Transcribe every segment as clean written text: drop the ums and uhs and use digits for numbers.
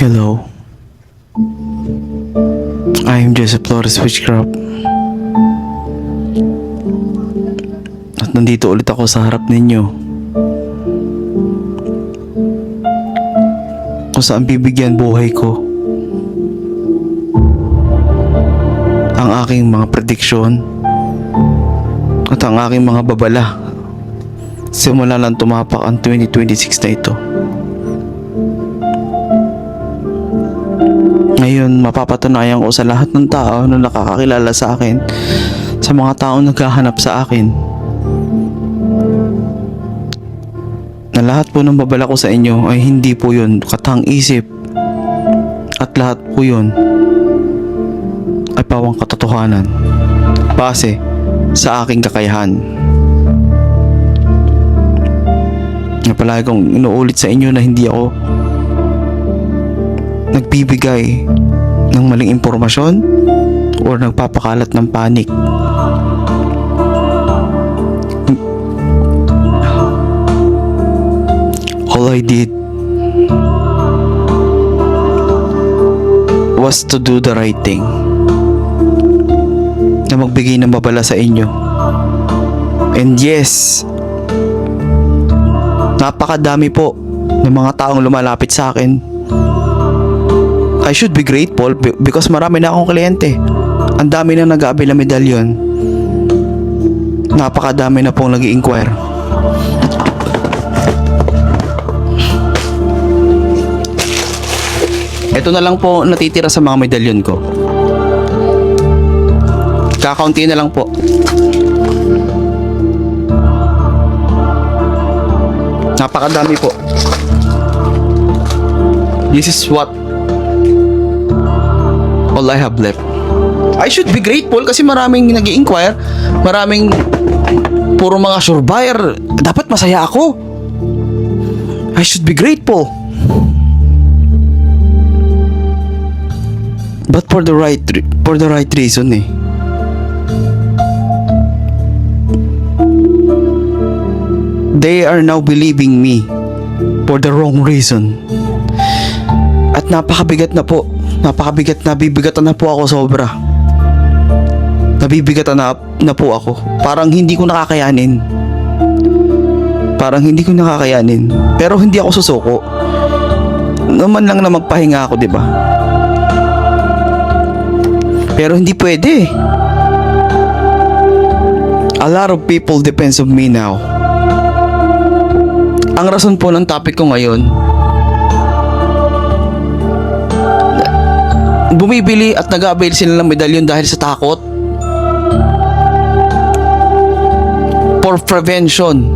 Hello. I am Joseph Flores Witchcraft. At nandito ulit ako sa harap ninyo, kung saan bibigyan buhay ko ang aking mga prediksyon at ang aking mga babala simula lang tumapak ang 2026 na ito. Ngayon, mapapatunayan ko sa lahat ng tao na nakakakilala sa akin, sa mga taong naghahanap sa akin, na lahat po ng babala ko sa inyo ay hindi po yun katang-isip, at lahat po yun ay pawang katotohanan base sa aking kakayahan. Na palagi kong inuulit sa inyo na hindi ako nagbibigay ng maling impormasyon or nagpapakalat ng panik. All I did was to do the right thing, na magbigay ng babala sa inyo. And yes, napakadami po ng mga taong lumalapit sa akin. I should be grateful because marami na akong kliyente. Ang dami na nag-aabil na medalyon. Napakadami na pong nag-i-inquire. Ito na lang po natitira sa mga medalyon ko. Kakaunti na lang po. Napakadami po. This is what all I have left. I should be grateful kasi maraming nag-i-inquire, maraming puro mga sure buyer. Dapat masaya ako. I should be grateful. But for the right reason eh. They are now believing me for the wrong reason. At napakabigat na po. Nabibigatan na po ako sobra. Nabibigatan na po ako. Parang hindi ko nakakayanin. Pero hindi ako susuko. Naman lang na magpahinga ako, 'di ba? Pero hindi pwede. A lot of people depends on me now. Ang rason po ng topic ko ngayon, bumibili at nag-avail sila ng medalyon dahil sa takot. For prevention.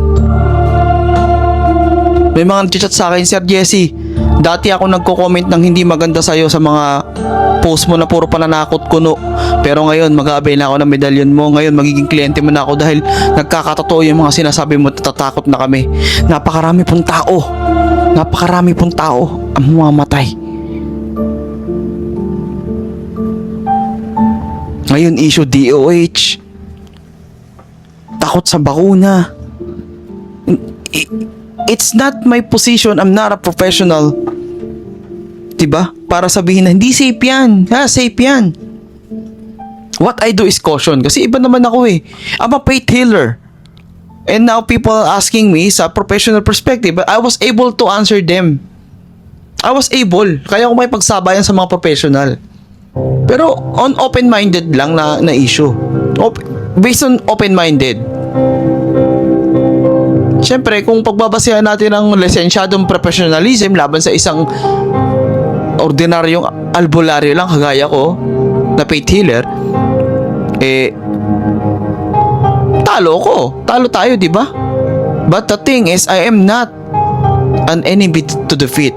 May mga nag-chat sa akin, Sir Jesse, dati ako nagko-comment ng hindi maganda sa'yo sa mga post mo na puro pananakot kuno. Pero ngayon, mag-avail na ako ng medalyon mo. Ngayon, magiging kliyente mo na ako dahil nagkakatotoo yung mga sinasabi mo, natatakot na kami. Napakarami pong tao ang mamamatay. Ngayon, issue DOH. Takot sa bakuna. It's not my position. I'm not a professional. Diba? Para sabihin na hindi safe yan. Safe yan. What I do is caution. Kasi iba naman ako eh. I'm a faith healer. And now people asking me sa professional perspective, but I was able to answer them. Kaya ako may pagsabayan sa mga professional. Pero on open-minded lang na issue. Based on open-minded. Siyempre, kung pagbabasehan natin ang lisensyadong professionalism laban sa isang ordinaryong albularyo lang kagaya ko na faith healer, talo tayo, di ba? But the thing is, I am not an enemy to defeat.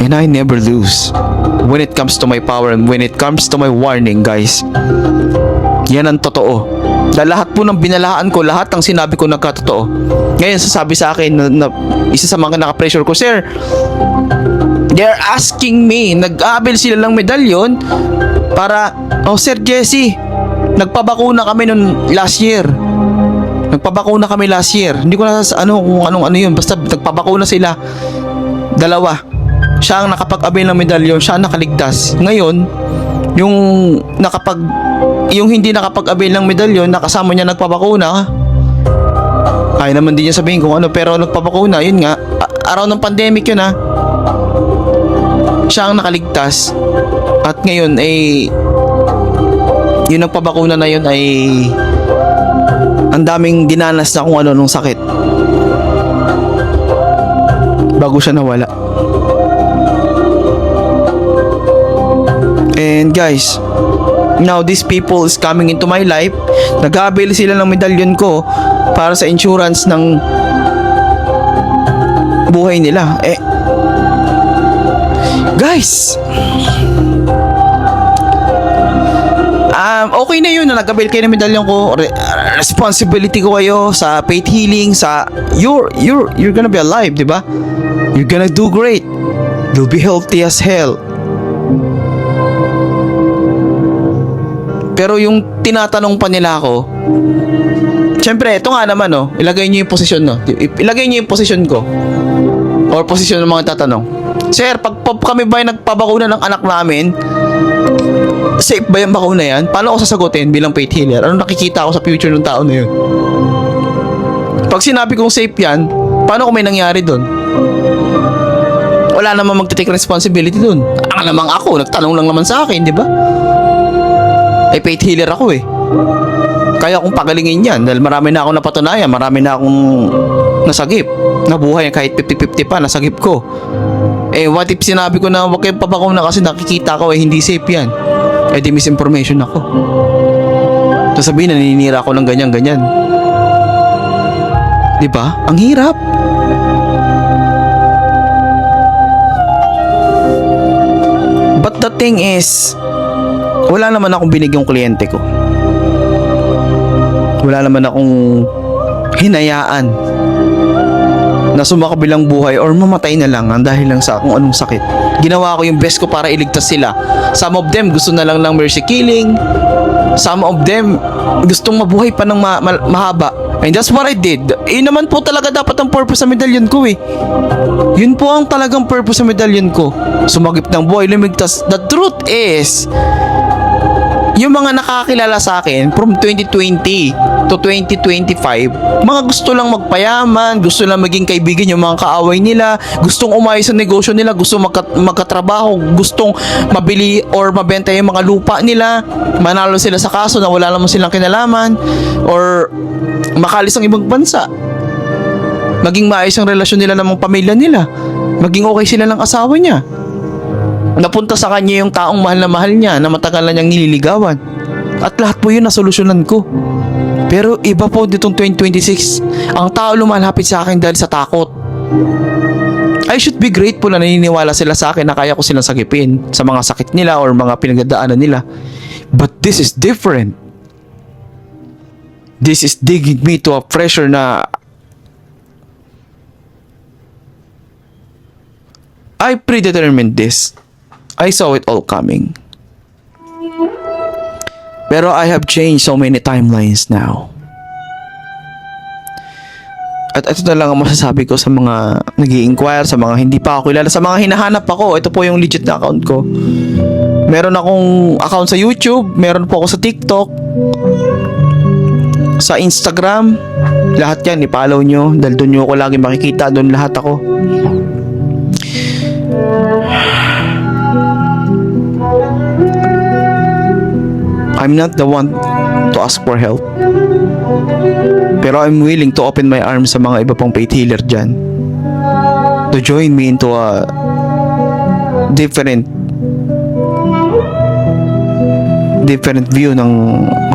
And I never lose when it comes to my power and when it comes to my warning, guys. Yan ang totoo. Dahil lahat po ng binalaan ko, lahat ng sinabi ko nagkatotoo. Ngayon, sasabi sa akin na isa sa mga naka-pressure ko, Sir, they're asking me, nag-aabil sila ng medalyon para, Sir Jesse, nagpabakuna kami noon last year. Hindi ko na kung anong yun. Basta nagpabakuna sila. Dalawa. siya ang nakapag-avail ng medalyon, siya ang nakaligtas. Ngayon, yung hindi nakapag-avail ng medalyon, nakasama niya nagpapakuna, ay naman din niya sabihin kung ano, pero nagpapakuna, yun nga, araw ng pandemic yun ha. Siya ang nakaligtas. At ngayon ay yung nagpapakuna na yun ay ang daming dinanas na kung ano nung sakit bago siya nawala. And guys, now these people is coming into my life. Nag-avail sila ng medalyon ko para sa insurance ng buhay nila. Guys, okay na yun na nag-avail kayo ng medalyon ko. Responsibility ko kayo sa faith healing, sa you're gonna be alive, di ba? You're gonna do great. You'll be healthy as hell. Pero yung tinatanong pa nila ako, syempre, ito nga naman, ilagay nyo yung posisyon, ilagay nyo yung posisyon ko. Or posisyon ng mga tatanong. Sir, pag kami ba yung nagpabakuna ng anak namin, safe ba yung bakuna yan? Paano ako sasagutin bilang faith healer? Ano nakikita ako sa future ng tao na yun? Pag sinabi kong safe yan, paano kung may nangyari doon? Wala namang magte-take responsibility doon. Ang namang ako, nagtanong lang naman sa akin, di ba? Faith healer ako kaya kong pagalingin yan dahil marami na akong napatunayan, marami na akong nasagip, nabuhay kahit 50-50 pa, nasagip ko. What if sinabi ko na wag kayong pabakuna kasi nakikita ko hindi safe yan, di misinformation ako. Sasabihin naninira ako ng ganyan-ganyan, di ba? Ang hirap. But the thing is, wala naman akong binigyong kliyente ko. Wala naman akong hinayaan na sumakabilang buhay or mamatay na lang dahil lang sa kung anong sakit. Ginawa ko yung best ko para iligtas sila. Some of them gusto na lang ng mercy killing. Some of them gustong mabuhay pa ng mahaba. And that's what I did. Naman po talaga dapat ang purpose sa medalyon ko Yun po ang talagang purpose sa medalyon ko. Sumagip ng buhay, lumigtas. The truth is, yung mga nakakilala sa akin from 2020 to 2025, mga gusto lang magpayaman, gusto lang maging kaibigan yung mga kaaway nila, gustong umayos sa negosyo nila, gustong magkatrabaho, gustong mabili or mabenta yung mga lupa nila, manalo sila sa kaso na wala naman silang kinalaman, or makalis ang ibang bansa, maging maayos ang relasyon nila ng mga pamilya nila, maging okay sila ng asawa niya. Napunta sa kanya yung taong mahal niya na matagal na niyang nililigawan. At lahat po yun nasolusyonan ko. Pero iba po ditong 2026. Ang tao lumalapit sa akin dahil sa takot. I should be grateful na naniniwala sila sa akin na kaya ko silang sagipin sa mga sakit nila or mga pinagdadaanan nila. But this is different. This is digging me to a pressure na I predetermined this. I saw it all coming. Pero I have changed so many timelines now. At ito na lang ang masasabi ko sa mga nag-i-inquire, sa mga hindi pa ako kilala, sa mga hinahanap ako. Ito po yung legit na account ko. Meron akong account sa YouTube, meron po ako sa TikTok, sa Instagram. Lahat yan, i-follow nyo dahil doon nyo ako lagi makikita, doon lahat ako. I'm not the one to ask for help. Pero I'm willing to open my arms sa mga iba pang faith healer dyan to join me into a different view ng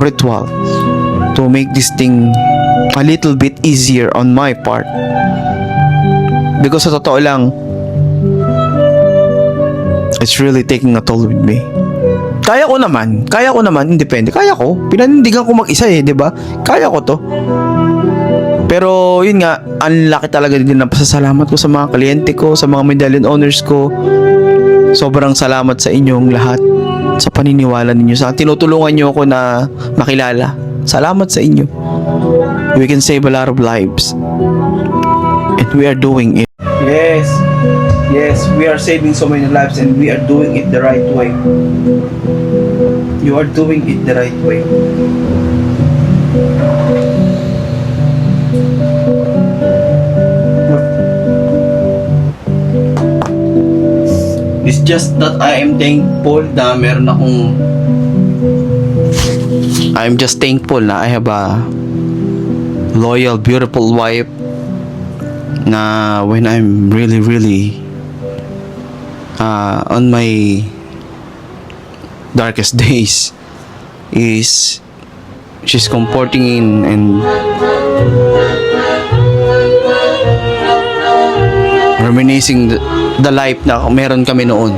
ritual to make this thing a little bit easier on my part. Because sa totoo lang, it's really taking a toll with me. Kaya ko naman, independent. Kaya ko, pinanindigan ko mag-isa di ba? Kaya ko to. Pero yun nga, ang laki talaga din ng pasasalamat ko sa mga kliyente ko, sa mga medallion owners ko. Sobrang salamat sa inyong lahat sa paniniwala ninyo, sa tinutulungan nyo ako na makilala. Salamat sa inyo. We can save a lot of lives. And we are doing it. Yes. Yes, we are saving so many lives and we are doing it the right way. You are doing it the right way. It's just that I am thankful na meron akong I'm just thankful na I have a loyal, beautiful wife na when I'm really on my darkest days is she's comforting in and reminiscing the life na meron kami noon.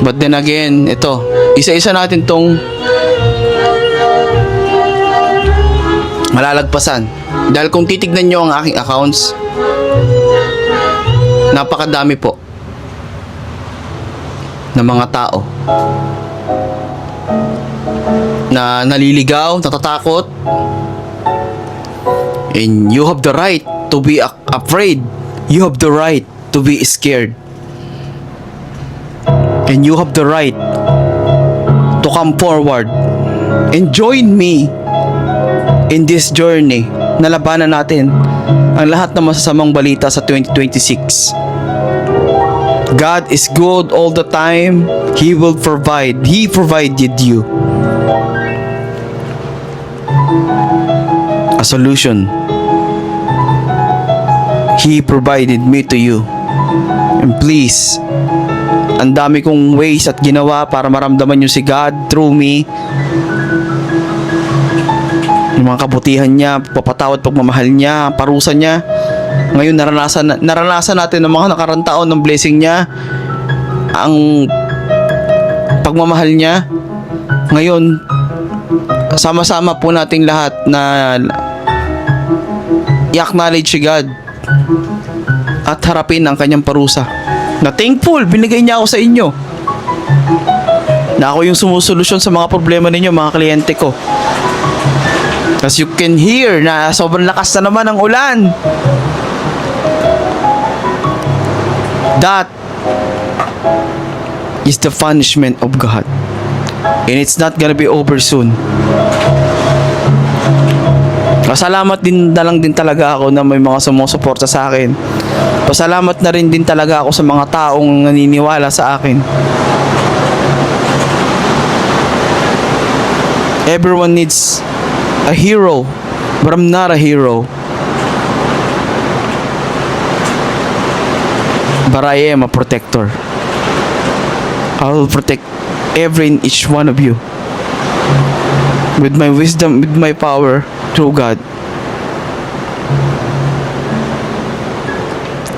But then again, ito, isa-isa natin tong malalagpasan. Dahil kung titignan nyo ang aking accounts, napakadami po ng mga tao na naliligaw, natatakot, and you have the right to be afraid. You have the right to be scared. And you have the right to come forward and join me in this journey na labanan natin ang lahat ng masasamang balita sa 2026. God is good all the time. He will provide. He provided you a solution. He provided me to you. And please, ang dami kong ways at ginawa para maramdaman nyo si God through me. Yung mga kabutihan niya, papatawad, pagmamahal niya, parusa niya. Ngayon naranasan natin ng mga nakarang taon ng blessing niya, ang pagmamahal niya. Ngayon, sama-sama po nating lahat na i-acknowledge si God at harapin ang kanyang parusa. Na thankful, binigay niya ako sa inyo. Na ako yung sumusolusyon sa mga problema ninyo, mga kliyente ko. As you can hear na sobrang lakas na naman ang ulan. That is the punishment of God. And it's not gonna be over soon. Pasalamat din na lang din talaga ako na may mga sumusuporta sa akin. Pasalamat na rin din talaga ako sa mga taong naniniwala sa akin. Everyone needs a hero, but I'm not a hero. But I am a protector. I will protect every and each one of you with my wisdom, with my power through God.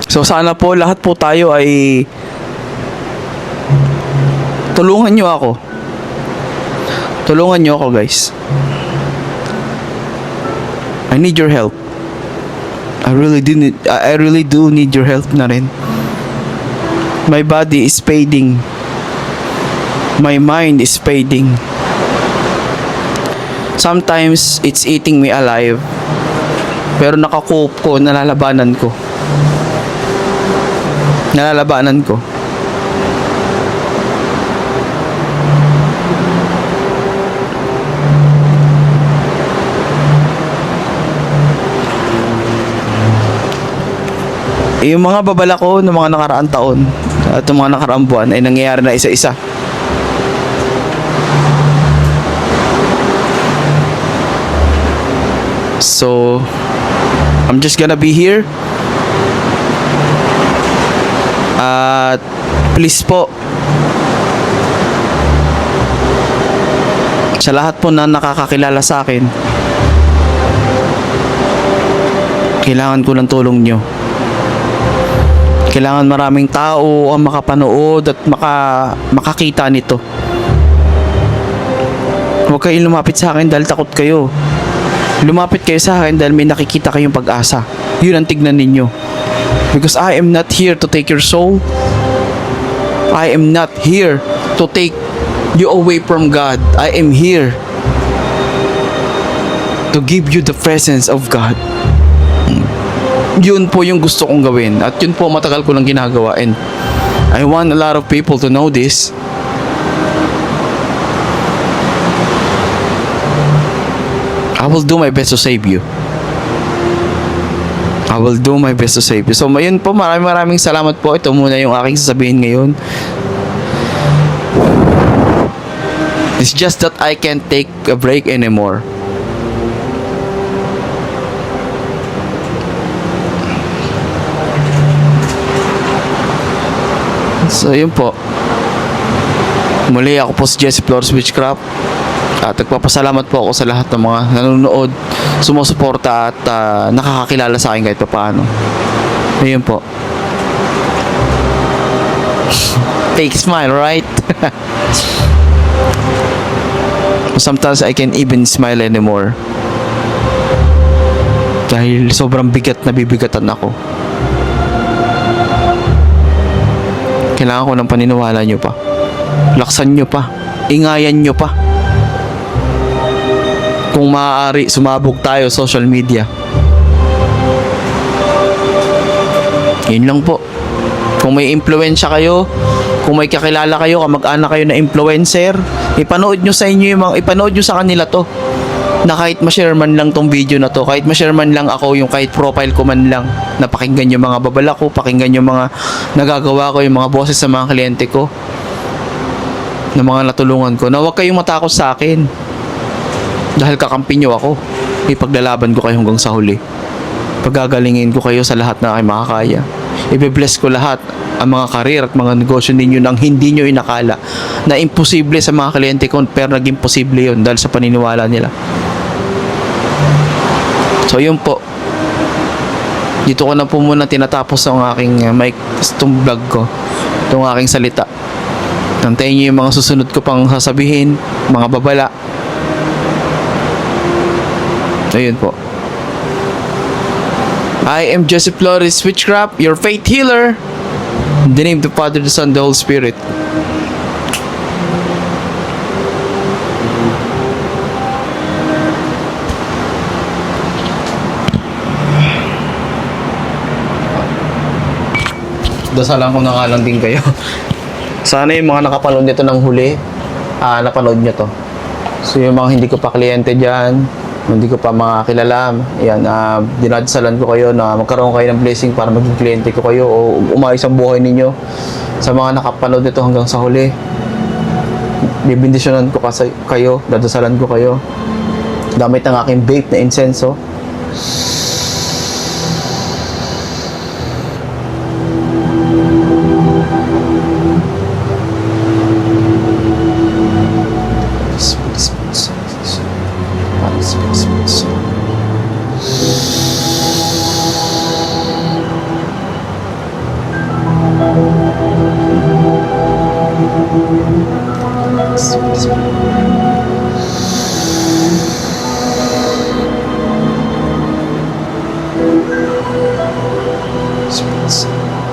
So sana po lahat po tayo ay tulungan nyo ako. Tulungan nyo ako, guys. I need your help. I really do need your help na rin. My body is fading. My mind is fading. Sometimes it's eating me alive. Pero nakakope ko, nalalabanan ko. Yung mga babala ko ng mga nakaraang taon at ng mga nakaraang buwan ay nangyayari na isa-isa. So, I'm just gonna be here. At please po, sa lahat po na nakakakilala sa akin, kailangan ko ng tulong nyo. Kailangan maraming tao ang makapanood at makakita nito. Huwag kayong lumapit sa akin dahil takot kayo. Lumapit kayo sa akin dahil may nakikita kayong pag-asa. Yun ang tignan ninyo. Because I am not here to take your soul. I am not here to take you away from God. I am here to give you the presence of God. Yun po yung gusto kong gawin. At yun po matagal ko lang ginagawa. And I want a lot of people to know this. I will do my best to save you. I will do my best to save you. So, mayun po, maraming salamat po. Ito muna yung aking sasabihin ngayon. It's just that I can't take a break anymore. So, yun po. Muli ako po si Jesse Flores Witchcraft. At nagpapasalamat po ako sa lahat ng mga nanonood, sumusuporta at nakakakilala sa akin kahit paano. Ayun po. Fake smile, right? Sometimes I can't even smile anymore. Dahil sobrang bigat na bibigatan ako. Kailangan ko ng paniniwala nyo pa. Laksan nyo pa. Ingayan nyo pa. Kung maaari, sumabog tayo social media. Yun lang po. Kung may impluensya kayo, kung may kakilala kayo, kamag-anak kayo na influencer, ipanood nyo sa inyo yung mga, ipanood nyo sa kanila to. Na kahit ma-share man lang tong video na to, kahit ma-share man lang ako, yung kahit profile ko man lang, napakinggan yung mga babala ko, pakinggan yung mga nagagawa ko, yung mga boses sa mga kliyente ko, na mga natulungan ko, na huwag kayong matakot sa akin. Dahil kakampi nyo ako, ipaglalaban ko kayo hanggang sa huli. Pagagalingin ko kayo sa lahat na aking makakaya. Ibe-bless ko lahat ang mga karir at mga negosyo ninyo nang hindi nyo inakala na imposible sa mga kliyente ko, pero naging posible yun dahil sa paniniwala nila. So yun po. Dito ko na po muna tinatapos ang aking itong vlog ko, itong aking salita. Nantayin nyo yung mga susunod ko pang sasabihin, mga babala. Ayun po. I am Jesse Flores Witchcraft, your faith healer. In the name of the Father, the Son, the Holy Spirit. Dasalan ko na nga lang din kayo. Sana yung mga nakapanood nito ng huli, napanood nyo to. So yung mga hindi ko pa kliyente dyan, hindi ko pa mga kilala, yan, dinadasalan ko kayo na magkaroon kayo ng blessing para maging kliyente ko kayo o umayos ang buhay ninyo. Sa mga nakapanood nito hanggang sa huli, bibindisyonan ko kasi kayo, dadasalan ko kayo gamit ng aking vape na insenso. Spirits.